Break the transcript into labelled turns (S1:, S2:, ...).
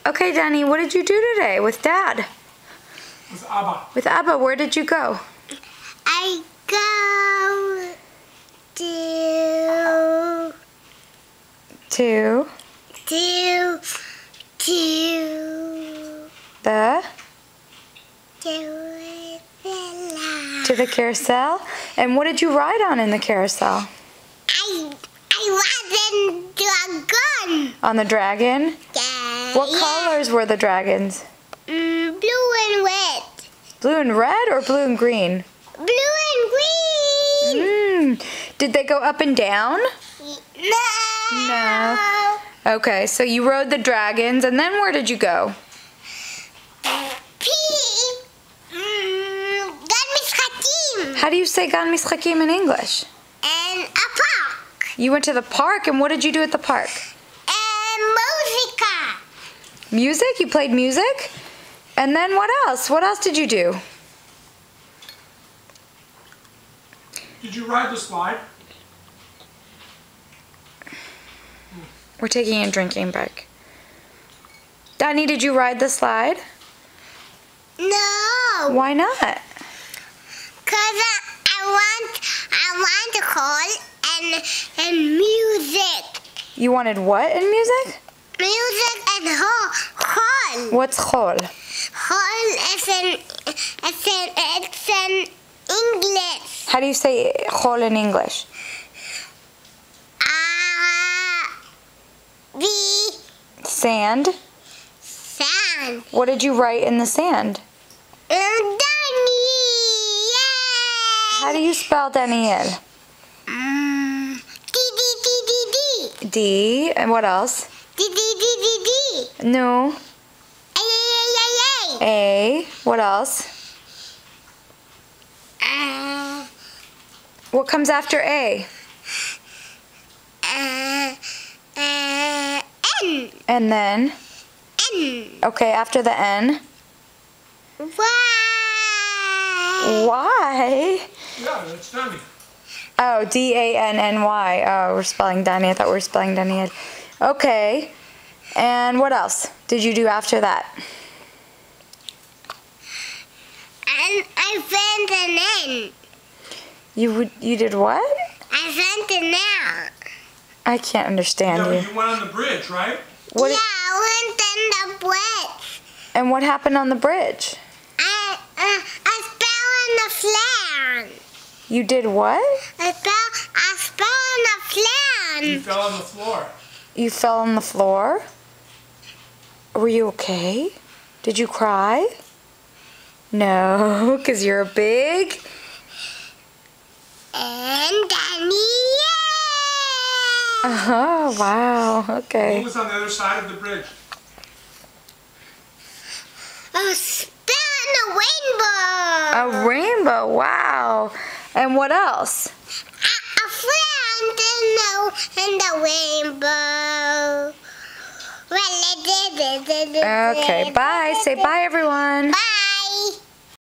S1: Okay, Danny, what did you do today with Dad?
S2: With Abba.
S1: With Abba, where did you go?
S3: I go to
S1: To the to the carousel. And what did you ride on in the carousel?
S3: I was in dragon.
S1: On the dragon?
S3: Yeah.
S1: What colors were the dragons?
S3: Blue and red.
S1: Blue and red or blue and green?
S3: Blue and green.
S1: Did they go up and down?
S3: No.
S1: No. Okay, so you rode the dragons, and then where did you go?
S3: Gan Mischakim.
S1: How do you say Gan Mischakim in English?
S3: And a park.
S1: You went to the park, and what did you do at the park?
S3: And musica.
S1: Music? You played music? And then what else? What else did you do?
S2: Did you ride the slide?
S1: We're taking a drinking break. Danny, did you ride the slide?
S3: No.
S1: Why not?
S3: Cause I want to call and music.
S1: You wanted what in music?
S3: Music and hall.
S1: What's chol?
S3: Hall it's in English.
S1: How do you say chol in English?
S3: The
S1: Sand.
S3: sand.
S1: What did you write in the sand?
S3: Daniel.
S1: How do you spell Daniel?
S3: D.
S1: D. And what else?
S3: D.
S1: No. A. What else? What comes after A?
S3: N.
S1: And then?
S3: N.
S1: Okay, after the N?
S3: Y.
S1: Y?
S2: Yeah, that's Danny.
S1: Oh, D-A-N-N-Y. Oh, we're spelling Danny. I thought we were spelling Daniel. Okay. And what else did you do after that?
S3: And I found an N.
S1: You did what?
S3: I found an L.
S1: I can't understand
S2: No,
S1: you.
S2: you went on the bridge, right?
S1: What?
S3: Yeah, I went in the bridge.
S1: And what happened on the bridge?
S3: I fell on the flan.
S1: You did what?
S3: I fell on the
S2: You
S3: flan.
S2: fell on the floor.
S1: You fell on the floor? Were you okay? Did you cry? No, because you're a big...
S3: And Daniel.
S1: Oh, wow.
S2: Who
S1: Okay.
S2: was on the other side of the bridge?
S3: I spell on the rainbow.
S1: A rainbow. Wow. And what else?
S3: A friend in the rainbow.
S1: Okay, bye. Say bye, everyone.
S3: Bye.